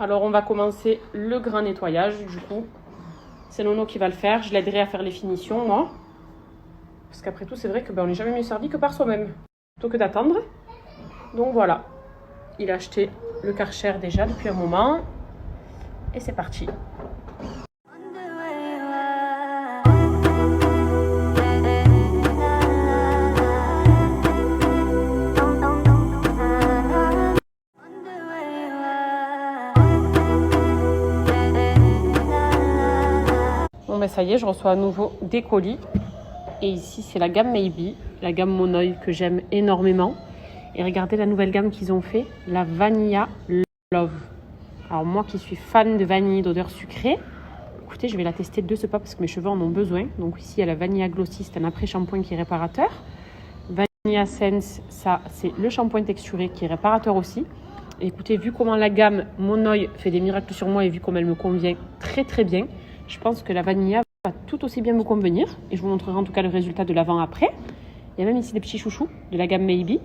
Alors on va commencer le grand nettoyage du coup. C'est Nono qui va le faire, je l'aiderai à faire les finitions moi. Parce qu'après tout c'est vrai que on n'est jamais mieux servi que par soi-même. Plutôt que d'attendre. Donc voilà, il a acheté le Karcher déjà depuis un moment. Et c'est parti. Bon ben ça y est, je reçois à nouveau des colis. Et ici c'est la gamme Maybe, la gamme Monoï que j'aime énormément. Et regardez la nouvelle gamme qu'ils ont fait, la Vanilla Love. Alors moi qui suis fan de vanille d'odeur sucrée, écoutez, je vais la tester de ce pas parce que mes cheveux en ont besoin. Donc ici il y a la Vanilla Glossy, c'est un après-shampoing qui est réparateur. Vanilla Sense, ça c'est le shampoing texturé qui est réparateur aussi. Et écoutez, vu comment la gamme Monoï fait des miracles sur moi et vu comme elle me convient très très bien, je pense que la Vanilla va tout aussi bien me convenir. Et je vous montrerai en tout cas le résultat de l'avant-après. Il y a même ici des petits chouchous de la gamme Maybe.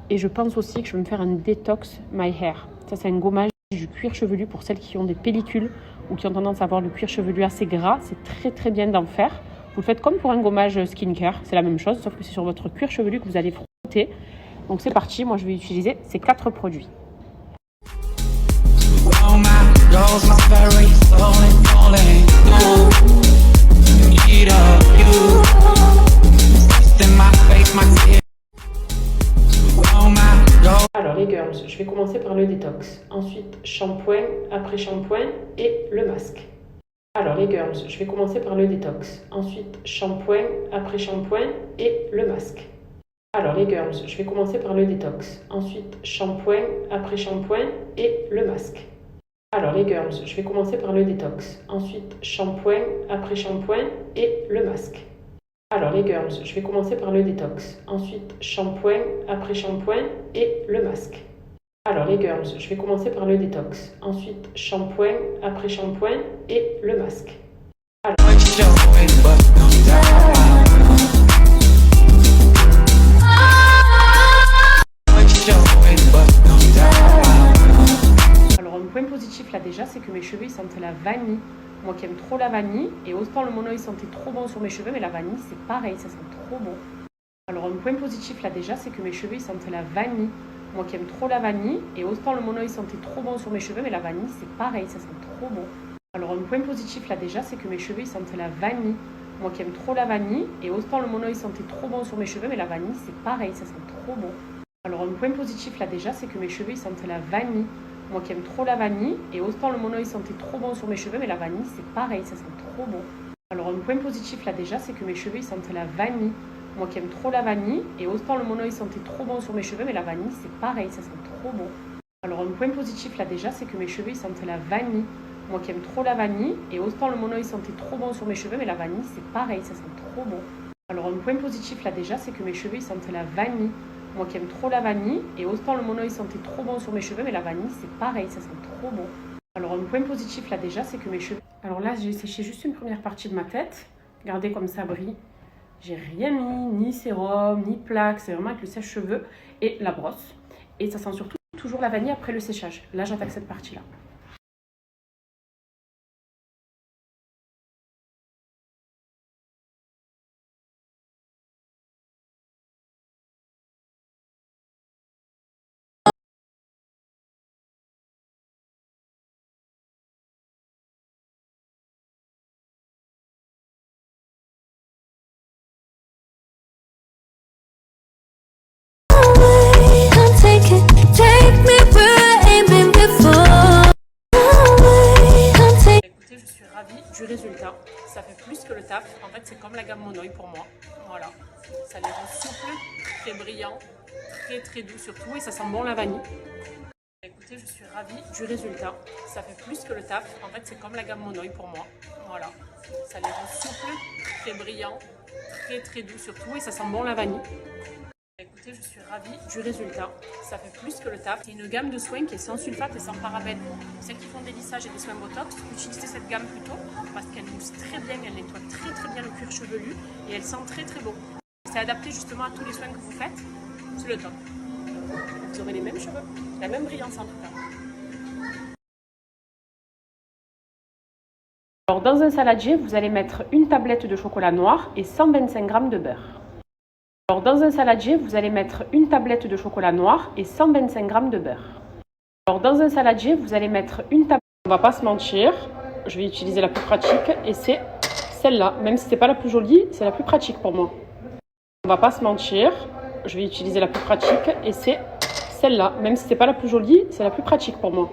Et je pense aussi que je vais me faire un Detox My Hair. Ça c'est un gommage du cuir chevelu pour celles qui ont des pellicules ou qui ont tendance à avoir le cuir chevelu assez gras. C'est très très bien d'en faire. Vous le faites comme pour un gommage skincare. C'est la même chose, sauf que c'est sur votre cuir chevelu que vous allez frotter. Donc c'est parti, moi je vais utiliser ces 4 produits. Alors les girls, je vais commencer par le détox, ensuite shampoing, après shampoing et le masque. Alors les girls, je vais commencer par le détox, ensuite shampoing, après shampoing et le masque. Alors les girls, je vais commencer par le détox, ensuite shampoing, après shampoing et le masque. Alors les girls, je vais commencer par le détox, ensuite shampoing, après shampoing et le masque. Alors les girls, je vais commencer par le détox, ensuite shampoing, après shampoing et le masque. Alors les girls, je vais commencer par le détox, ensuite shampoing, après shampoing et le masque. Alors un point positif là déjà, c'est que mes cheveux ils sentent la vanille. Moi qui aime trop la vanille, et autant le Monoï sentait trop bon sur mes cheveux, mais la vanille c'est pareil, ça sent trop bon. Alors un point positif là déjà, c'est que mes cheveux ils sentent la vanille. Moi qui aime trop la vanille, et autant le Monoï sentait trop bon sur mes cheveux, mais la vanille c'est pareil, ça sent trop bon. Alors un point positif là déjà, c'est que mes cheveux ils sentent la vanille. Moi qui aime trop la vanille, et autant le Monoï sentait trop bon sur mes cheveux, mais la vanille c'est pareil, ça sent trop bon. Alors un point positif là déjà, c'est que mes cheveux ils sentent la vanille. Moi qui aime trop la vanille, et autant le Monoï sentait trop bon sur mes cheveux, mais la vanille c'est pareil, ça sent trop bon. Alors un point positif là déjà, c'est que mes cheveux ils sentent la vanille. Moi qui aime trop la vanille, et autant le Monoï sentait trop bon sur mes cheveux, mais la vanille c'est pareil, ça sent trop bon. Alors un point positif là déjà, c'est que mes cheveux ils sentent la vanille. Moi qui aime trop la vanille, et autant le Monoï sentait trop bon sur mes cheveux, mais la vanille c'est pareil, ça sent trop bon. Alors un point positif là déjà, c'est que mes cheveux ils sentent la vanille. Moi qui aime trop la vanille, et autant le Monoï sentait trop bon sur mes cheveux, mais la vanille c'est pareil, ça sent trop bon. Alors un point positif là déjà, c'est que mes cheveux... Alors là j'ai séché juste une première partie de ma tête. Regardez comme ça brille. J'ai rien mis, ni sérum, ni plaque, c'est vraiment avec le sèche-cheveux et la brosse. Et ça sent surtout toujours la vanille après le séchage. Là j'attaque cette partie là. Je suis ravie du résultat, ça fait plus que le taf, en fait c'est comme la gamme Monoï pour moi, voilà, ça les rend souples, très brillants, très très doux surtout et ça sent bon la vanille. Écoutez, je suis ravie du résultat, ça fait plus que le taf, en fait c'est comme la gamme Monoï pour moi, voilà, ça les rend souples, très brillants, très très doux surtout et ça sent bon la vanille. Écoutez, je suis ravie du résultat, ça fait plus que le taf. C'est une gamme de soins qui est sans sulfate et sans parabènes. Celles qui font des lissages et des soins botox, utilisez cette gamme plutôt parce qu'elle mousse très bien, elle nettoie très très bien le cuir chevelu et elle sent très très bon. C'est adapté justement à tous les soins que vous faites, c'est le top. Vous aurez les mêmes cheveux, la même brillance en tout cas. Alors dans un saladier, vous allez mettre une tablette de chocolat noir et 125 g de beurre. Alors dans un saladier, vous allez mettre une tablette de chocolat noir et 125 g de beurre. Alors dans un saladier, vous allez mettre une tablette... On va pas se mentir, je vais utiliser la plus pratique et c'est celle-là. Même si c'est pas la plus jolie, c'est la plus pratique pour moi. On va pas se mentir, je vais utiliser la plus pratique et c'est celle-là. Même si c'est pas la plus jolie, c'est la plus pratique pour moi.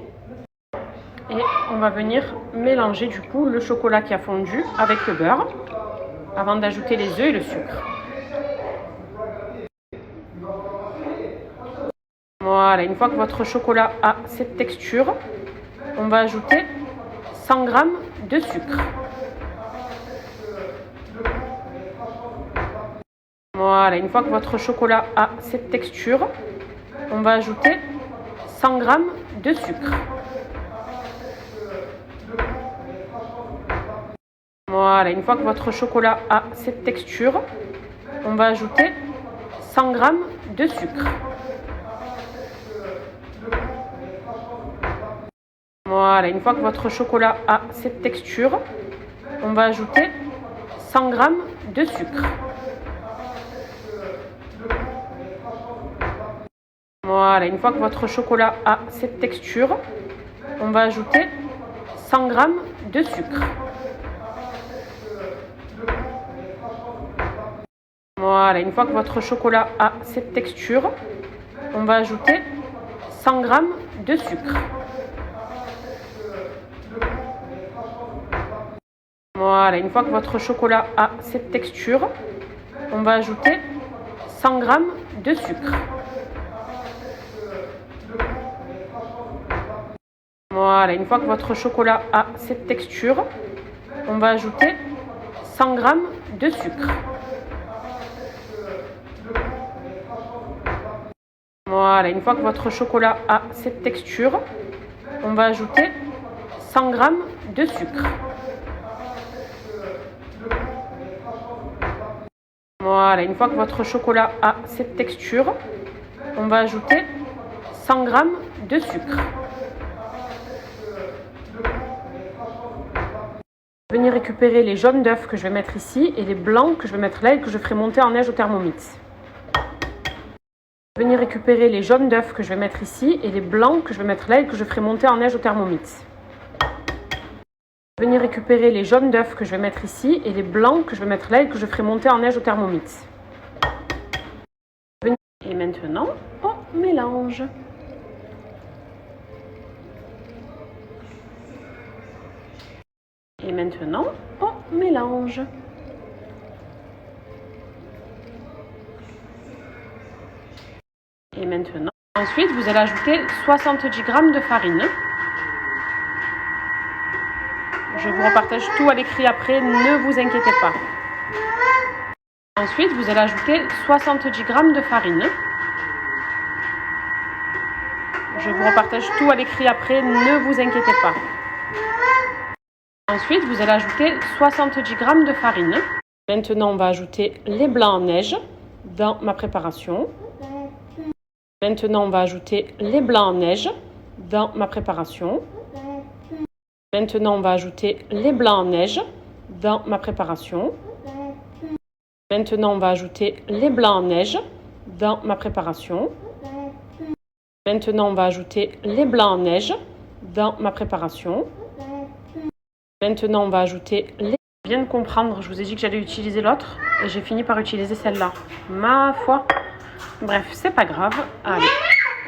Et on va venir mélanger du coup le chocolat qui a fondu avec le beurre avant d'ajouter les œufs et le sucre. Voilà, une fois que votre chocolat a cette texture, on va ajouter 100 g de sucre. Voilà, une fois que votre chocolat a cette texture, on va ajouter 100 g de sucre. Voilà, une fois que votre chocolat a cette texture, on va ajouter 100 g de sucre. Voilà, une fois que votre chocolat a cette texture, on va ajouter 100 g de sucre. Voilà, une fois que votre chocolat a cette texture, on va ajouter 100 g de sucre. Voilà, une fois que votre chocolat a cette texture, on va ajouter 100 g de sucre. Voilà, une fois que votre chocolat a cette texture, on va ajouter 100 g de sucre. Voilà, une fois que votre chocolat a cette texture, on va ajouter 100 g de sucre. Voilà, une fois que votre chocolat a cette texture, on va ajouter 100 g de sucre. Voilà, une fois que votre chocolat a cette texture, on va ajouter 100 g de sucre. Venir récupérer les jaunes d'œufs que je vais mettre ici et les blancs que je vais mettre là et que je ferai monter en neige au Thermomix. Venir récupérer les jaunes d'œufs que je vais mettre ici et les blancs que je vais mettre là et que je ferai monter en neige au Thermomix. Venir récupérer les jaunes d'œufs que je vais mettre ici et les blancs que je vais mettre là et que je ferai monter en neige au Thermomix. Et maintenant, on mélange. Et maintenant, on mélange. Et maintenant, ensuite, vous allez ajouter 70 g de farine. Je vous repartage tout à l'écrit après, ne vous inquiétez pas. Ensuite, vous allez ajouter 70 g de farine. Je vous repartage tout à l'écrit après, ne vous inquiétez pas. Ensuite, vous allez ajouter 70 g de farine. Maintenant, on va ajouter les blancs en neige dans ma préparation. Maintenant, on va ajouter les blancs en neige dans ma préparation. Maintenant, on va ajouter les blancs en neige dans ma préparation. Maintenant, on va ajouter les blancs en neige dans ma préparation. Maintenant, on va ajouter les blancs en neige dans ma préparation. Maintenant, on va ajouter les... Je viens de comprendre, je vous ai dit que j'allais utiliser l'autre et j'ai fini par utiliser celle-là. Ma foi. Bref, c'est pas grave. Allez,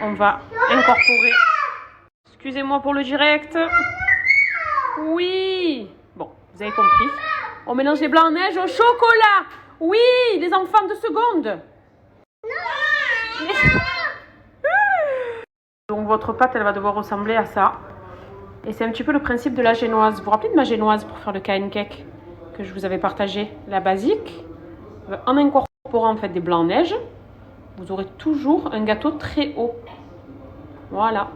on va incorporer... Excusez-moi pour le direct. Oui. Bon, vous avez compris. On mélange les blancs en neige au chocolat. Oui, les enfants de seconde. Donc votre pâte, elle va devoir ressembler à ça. Et c'est un petit peu le principe de la génoise. Vous vous rappelez de ma génoise pour faire le cake cake que je vous avais partagé? La basique. En incorporant en fait des blancs en neige, vous aurez toujours un gâteau très haut. Voilà.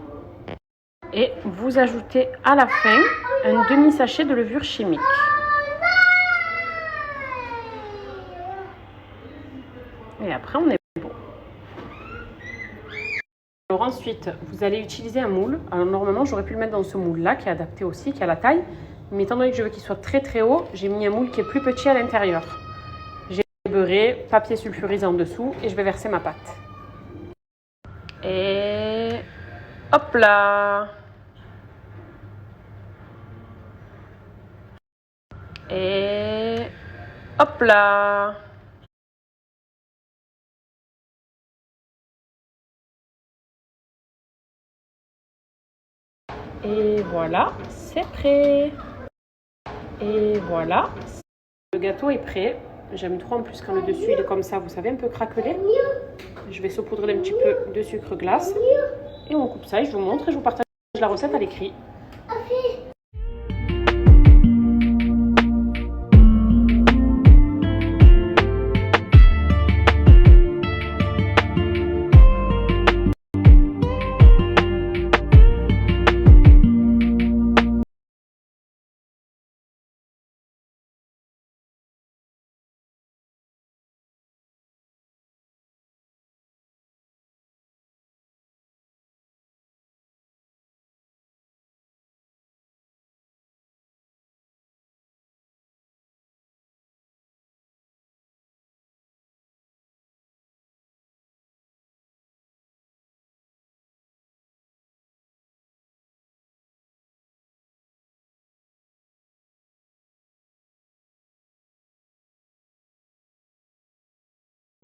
Et vous ajoutez à la fin un demi-sachet de levure chimique. Et après, on est bon. Alors ensuite, vous allez utiliser un moule. Alors normalement, j'aurais pu le mettre dans ce moule-là, qui est adapté aussi, qui a la taille. Mais étant donné que je veux qu'il soit très très haut, j'ai mis un moule qui est plus petit à l'intérieur. J'ai beurré, papier sulfurisé en dessous et je vais verser ma pâte. Et hop là! Et hop là! Et voilà, c'est prêt. Et voilà, le gâteau est prêt. J'aime trop en plus quand le dessus il est comme ça, vous savez, un peu craquelé. Je vais saupoudrer un petit peu de sucre glace. Et on coupe ça et je vous montre et je vous partage la recette à l'écrit.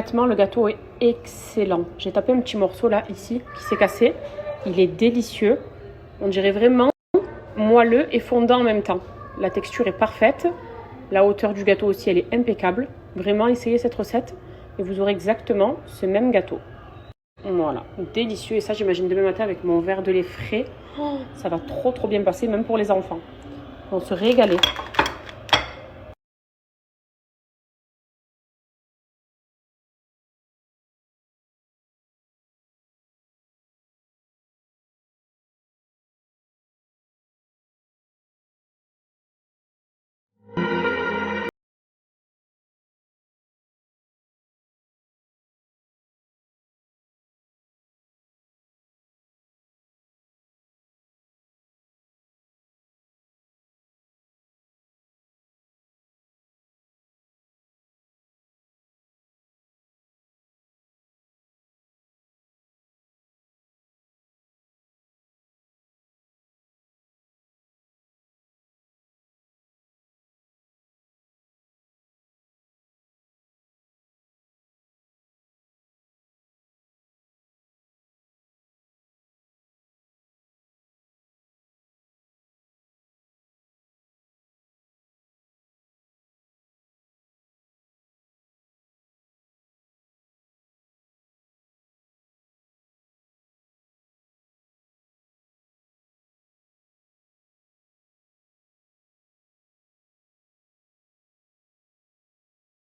Honnêtement, le gâteau est excellent. J'ai tapé un petit morceau là, ici, qui s'est cassé. Il est délicieux. On dirait vraiment moelleux et fondant en même temps. La texture est parfaite. La hauteur du gâteau aussi, elle est impeccable. Vraiment, essayez cette recette et vous aurez exactement ce même gâteau. Voilà, délicieux. Et ça, j'imagine demain matin avec mon verre de lait frais. Oh, ça va trop bien passer, même pour les enfants. On se régaler.